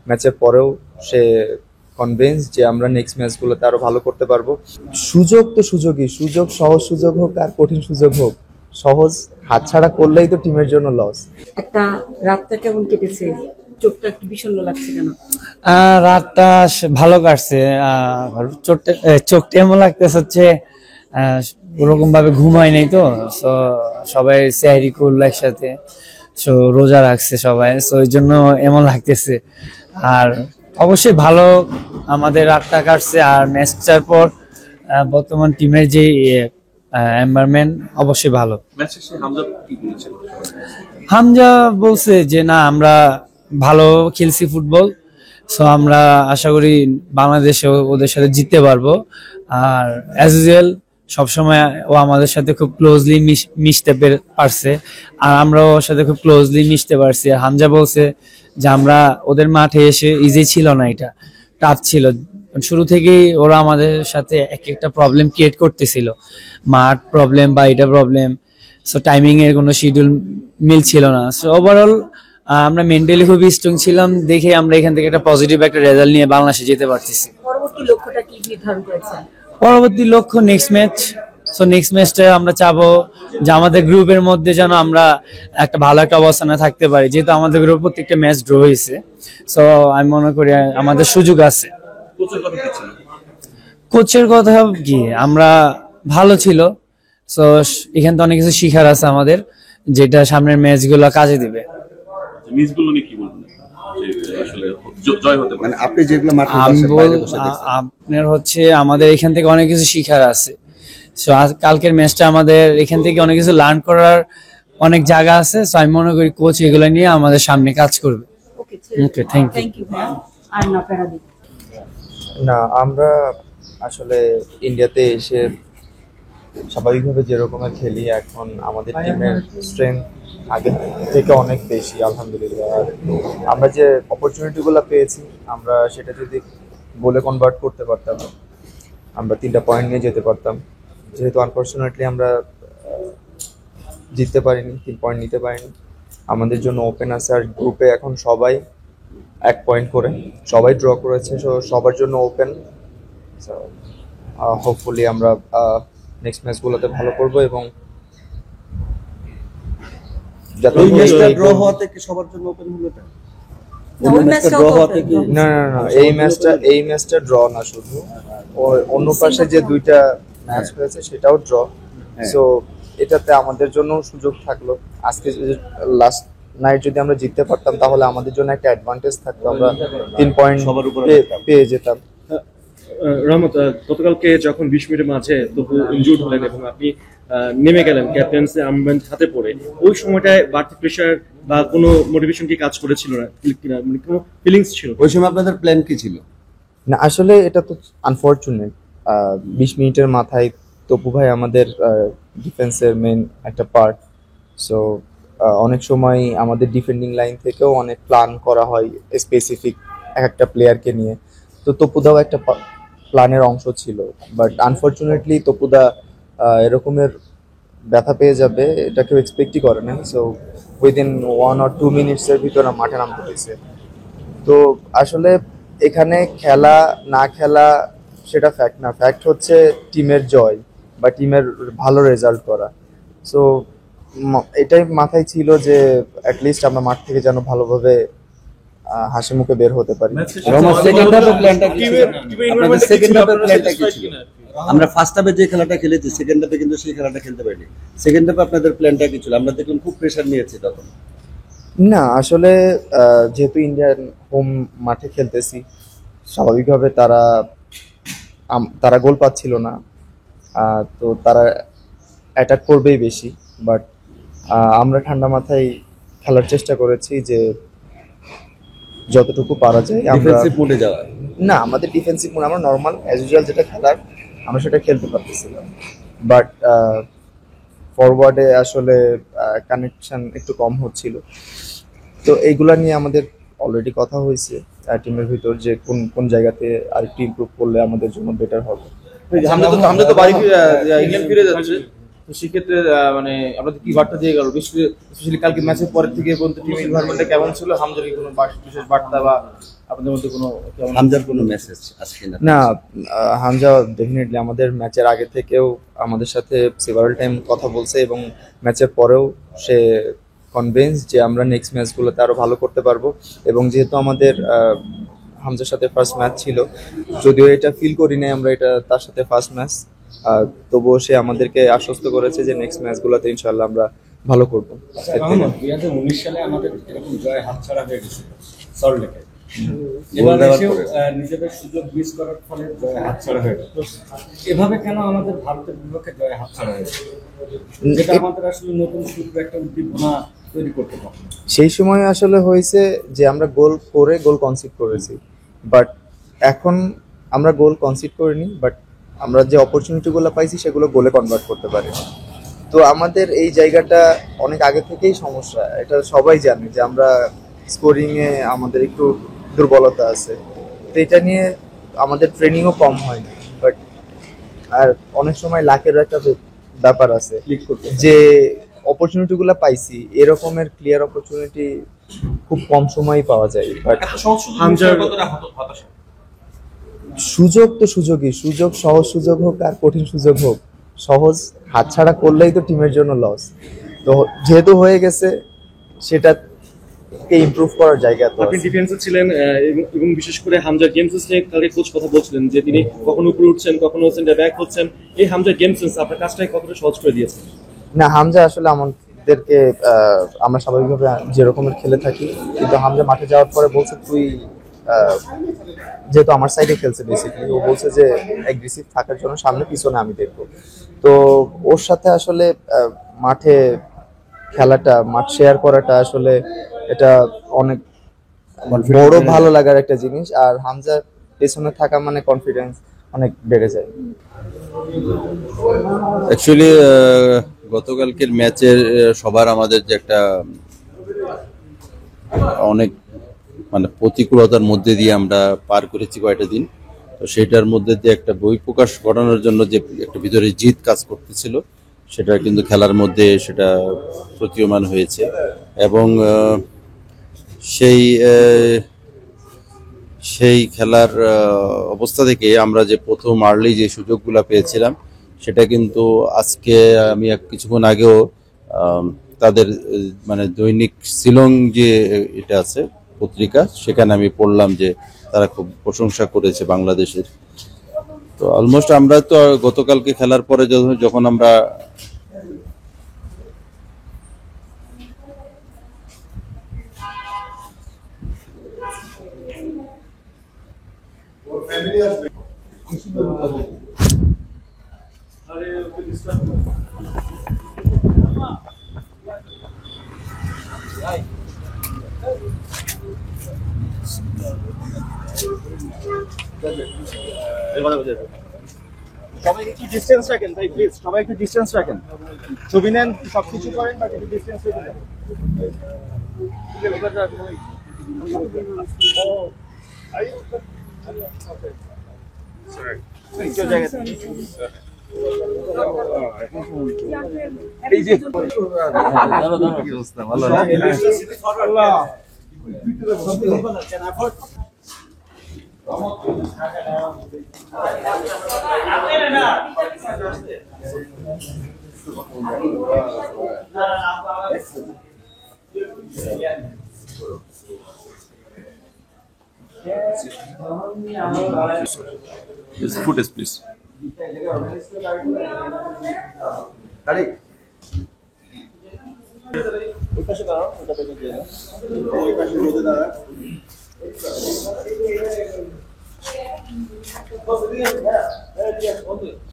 ম্যাচের পরেও সে কনভিন্স যে আমরা নেক্সট ম্যাচগুলোতে আরো ভালো করতে পারবো। সুযোগ তো সুযোগই, সুযোগ সহজ সুযোগ হোক আর কঠিন সুযোগ হোক, সহজ হাতছাড়া করলেই তো টিমের জন্য লস। একটা রাতটা কেমন কেটেছে? চোখটা একটু বিষণ্ণ লাগছে কেন? রাতটা ভালো কাটছে। চোখটা এমন লাগতেছে হচ্ছে ওরকম ভাবে ঘুমাই নাই তো, তো সবাই সেহরি করলো একসাথে, তো রোজা রাখছে সবাই, তো ওই জন্য এমন লাগতেছে। আর অবশ্যই ভালো আমাদের রাতটা কাটছে। আর ম্যাচটার পর বর্তমান টিমের যে এনভায়রনমেন্ট অবশ্যই ভালো। হামজা বলছে যে না, আমরা ভালো খেলছি ফুটবল, সো আমরা আশা করি বাংলাদেশে ওদের সাথে জিততে পারবো। আর অ্যাজ ইউজুয়াল সবসময় ও আমাদের সাথে খুব ক্লোজলি মিশতে পারছে, আর আমরাও ওর সাথে খুব ক্লোজলি মিশতে পারছি। আর হামজা বলছে যে আমরা ওদের মাঠে এসে ইজি ছিল না, এটা টাফ ছিল। শুরু থেকেই ওরা আমাদের সাথে এক একটা প্রবলেম ক্রিয়েট করতেছিল, মাঠ প্রবলেম বা এটা প্রবলেম, সো টাইমিং এর কোনো শিডিউল মিলছিল না। সো ওভারঅল আমরা মেন্টালি খুব স্ট্রং ছিলাম, দেখে আমরা এখান থেকে একটা পজিটিভ একটা রেজাল্ট নিয়ে বাংলাদেশে যেতে পারতেছি। পরবর্তী লক্ষ্যটা কি নির্ধারণ করেছেন? পরবর্তী লক্ষ্য নেক্সট ম্যাচ। সো নেক্সট ম্যাচটা আমরা চাবো যে আমাদের গ্রুপের মধ্যে যেন আমরা একটা ভালো একটা অবস্থানে থাকতে পারি, যেহেতু আমাদের গ্রুপ প্রত্যেকটা ম্যাচ ড্র হয়েছে। সো আমি মনে করি আমাদের সুযোগ আছে। কোচের কথা কি, আমরা ভালো ছিল, সো এখান থেকে অনেক কিছু শিখার আছে আমাদের, যেটা সামনের ম্যাচ গুলো কাজে দিবে। আপনার হচ্ছে আমাদের এখান থেকে অনেক কিছু শিখার আছে। সো কালকের ম্যাচটা আমাদের এখান থেকে অনেক কিছু লার্ন করার অনেক জায়গা আছে। সো আমি মনে করি কোচ এগুলো নিয়ে আমাদের সামনে কাজ করবে। ওকে, থ্যাংক ইউ। না, আমরা আসলে ইন্ডিয়াতে এসে স্বাভাবিকভাবে যেরকমের খেলি, এখন আমাদের টিমের স্ট্রেংথ আগে থেকে অনেক বেশি আলহামদুলিল্লাহ। আর আমরা যে অপরচুনিটিগুলো পেয়েছি, আমরা সেটা যদি বলে কনভার্ট করতে পারতাম, আমরা 3টা পয়েন্ট নিয়ে যেতে পারতাম। যেহেতু আনফর্চুনেটলি আমরা জিততে পারিনি, 3 পয়েন্ট নিতে পারিনি, আমাদের জন্য ওপেন আছে। আর গ্রুপে এখন সবাই 1 পয়েন্ট করে, সবাই ড্র করেছে, সবার জন্য ওপেন। হোপফুলি আমরা নেক্সট ম্যাচগুলোতে ভালো করবো এবং না, এই ম্যাচটা ড্র না, শুধু অন্য পাশে যে 2টা ম্যাচ হয়েছে সেটাও ড্র। সো এটাতে আমাদের জন্য সুযোগ থাকলো। আজকে লাস্ট নাইট যদি আমরা জিততে পারতাম তাহলে আমাদের জন্য একটা অ্যাডভান্টেজ থাকতো, আমরা 3 পয়েন্ট পেয়ে যেতাম। রহমত, গতকালকে যখন 20 মিনিটের মাঝে তবু ইনজুর্ড হলেন এবং আপনি নেমে গেলেন ক্যাপ্টেন্সি আর্মব্যান্ড হাতে পড়ে, ওই সময়টায় বাড়তি প্রেশার বা কোনো মোটিভেশন কি কাজ করেছিল না, মানে কোনো ফিলিংস ছিল ওই সময়? আপনাদের প্ল্যান কি ছিল? না, আসলে এটা তো আনফরচুনেট। 20 মিনিটের মাথায় তপু ভাই আমাদের ডিফেন্সের মেন একটা পার্ট। সো অনেক সময় আমাদের ডিফেন্ডিং লাইন থেকেও অনেক প্ল্যান করা হয় স্পেসিফিক একটা প্লেয়ারকে নিয়ে, তো তপুদাও একটা প্ল্যানের অংশ ছিল। বাট আনফরচুনেটলি তপুদা এরকমের ব্যথা পেয়ে যাবে এটা কেউ এক্সপেক্টই করে না। সো উইদিন 1 or 2 মিনিটসের ভিতরে মাঠে নামতে হয়েছে। তো আসলে এখানে খেলা না খেলা সেটা ফ্যাক্ট না, ফ্যাক্ট হচ্ছে টিমের জয় বা টিমের ভালো রেজাল্ট করা। সো এটাই মাথায় ছিল যে অ্যাটলিস্ট আমরা মাঠ থেকে যেন ভালোভাবে হাসি মুখে বের হতে পারি। আমরা ফার্স্ট হাফে যে খেলাটা খেলেছি, সেকেন্ড হাফে কিন্তু সেই খেলাটা খেলতে পারিনি। সেকেন্ড হাফে আপনাদের প্ল্যানটা কি ছিল? আমরা দেখলাম খুব প্রেসার নিয়েছি তখন। না, আসলে যেহেতু ইন্ডিয়ান হোম মাঠে খেলতেছি, স্বাভাবিকভাবে তারা গোল পাচ্ছিল না, তো তারা অ্যাটাক করবেই বেশি। বাট আমরা ঠান্ডা মাথায় খেলার চেষ্টা করেছি যে যতটুকু পারা যায় ডিফেন্সিভ মোডে যাওয়া। না, আমাদের ডিফেন্সিভ মোড, আমরা নর্মাল অ্যাজ ইউজুয়াল যেটা খেলার আমরা সেটা খেলতে পারতেছিলাম। বাট ফরওয়ার্ডে আসলে কানেকশন একটু কম হচ্ছিল। তো এইগুলা নিয়ে আমাদের অলরেডি কথা হয়েছে টিমের ভিতর যে কোন জায়গাতে আরেকটু ইমপ্রুভ করলে আমাদের জন্য বেটার হবে। হামজা তো বাড়ি ইংল্যান্ড ফিরে যাচ্ছে, তো সেক্ষেত্রে মানে আপনাদের কি বার্তা দিয়ে গেল, স্পেশালি কালকে ম্যাচের পরের থেকে বলতে টিম এনভায়রনমেন্টটা কেমন ছিল, হামজার কি কোনো বিশেষ বার্তা বা আপনাদের মধ্যে কোনো কেমন? হামজার কোনো মেসেজ আজকে না, হামজা ডেফিনেটলি আমাদের ম্যাচের আগে থেকেও আমাদের সাথে সেভারাল টাইম কথা বলছে এবং ম্যাচের পরেও সে কনভিন্স যে আমরা নেক্সট ম্যাচগুলোতে আরো ভালো করতে পারবো। এবং যেহেতু আমাদের হামজার সাথে ফার্স্ট ম্যাচ ছিল, যদিও এটা ফিল করি নাই আমরা এটা তার সাথে ফার্স্ট ম্যাচ, তবুও সে আমাদেরকে আশ্বস্ত করেছে যে নেক্সট ম্যাচগুলোতে ইনশাআল্লাহ আমরা ভালো করবো। এর থেকে 2019 সালে আমাদের এরকম জয় হাতছাড়া হয়ে গেছে সল্টলেকে। গোল এবার দেওয়ার এসেও পরে। নিজেদের সুযোগ মিস করার ফলে জয় হাতছাড়া হয়ে গেল। এভাবে কেন আমাদের ভারতের বিপক্ষে জয় হাতছাড়া হয়েছে, যেটা আমাদের আসলে নতুন শুরুর একটা উদ্দীপনা তৈরি করতে পারে? সেই সময় আসলে হয়েছে যে আমরা গোল করে গোল কনসিড করেছি, বাট এখন আমরা গোল কনসিড করিনি, বাট আমরা যে অপরচুনিটিগুলো পাইছি সেগুলো গোলে কনভার্ট করতে পারি। তো আমাদের এই জায়গাটা অনেক আগে থেকেই সমস্যা, এটা সবাই জানে যে আমরা স্কোরিংয়ে আমাদের একটু দুর্বলতা আছে। তো এটা নিয়ে আমাদের ট্রেনিংও কম হয় না, বাট আর অনেক সময় লাকেরও একটা ব্যাপার আছে যে অপরচুনিটিগুলো পাইছি, এরকমের ক্লিয়ার অপরচুনিটি খুব কম সময়ই পাওয়া যায়। বাট হামজার সুযোগ তো সুযোগই, সুযোগ সহজ সুযোগ হোক আর কঠিন সুযোগ হোক, সহজ হাতছাড়া করলেই তো টিমের জন্য লস। তো যেহেতু হয়ে গেছে সেটাকে ইমপ্রুভ করার জায়গা তো আপনি আছে। ডিফেন্সে ছিলেন এবং বিশেষ করে হামজা গেম সেন্স নিয়ে কালকে কোচ কথা বলছিলেন যে তিনি কখনো উপরে উঠছেন, কখনো সেন্টার ব্যাক হচ্ছেন। এই হামজা গেম সেন্স আপনার কাজটাকে কতটা সহজ করে দিয়েছে? না, হামজা আসলে আমাদেরকে আমরা স্বাভাবিকভাবে যে রকমের খেলে থাকি, কিন্তু হামজা মাঠে যাওয়ার পরে বলছে তুই যেহেতু আমার সাইডে খেলছে বেসিক্যালি, ও বলছে যে অ্যাগ্রেসিভ থাকার জন্য সামনে পিছনে আমি দেখবো। তো ওর সাথে আসলে মাঠে খেলাটা, মাঠ শেয়ার করাটা আসলে এটা অনেক বড় ভালো লাগার একটা জিনিস। আর হামজা পেছনে থাকা মানে কনফিডেন্স অনেক বেড়ে যায়। অ্যাকচুয়ালি গতকালকের ম্যাচের সবার আমাদের যে একটা অনেক মানে প্রতিকূলতার মধ্যে দিয়ে আমরা পার করেছি কয়টা দিন, তো সেটার মধ্যে দিয়ে একটা বই প্রকাশ ঘটানোর জন্য যে একটা ভিতরে জিদ কাজ করতেছিল, সেটা কিন্তু খেলার মধ্যে সেটা প্রতীয়মান হয়েছে। এবং সেই সেই খেলার অবস্থা থেকে আমরা যে প্রথম আর্লি যে সুযোগগুলো পেয়েছিলাম, সেটা কিন্তু আজকে আমি কিছুক্ষণ আগেও তাদের মানে দৈনিক শিলং যে এটা আছে পত্রিকা, সেখানে আমি পড়লাম যে তারা খুব প্রশংসা করেছে বাংলাদেশের। তো অলমোস্ট আমরা তো গতকালকে খেলার পরে যখন আমরা সবাই একটু ডিস্টেন্স রাখেন ভাই, প্লিজ সবাই একটু ডিস্টেন্স রাখেন। ছবি নেন, সবকিছু করেন, বাট একটু ডিস্টেন্স রাখেন। এই যে ফুটেজ প্লিজ। ওই পাশে দাঁড়াও, ওটা পেছনে দিয়ে দাও। ওই পাশে রোদে দাঁড়াও।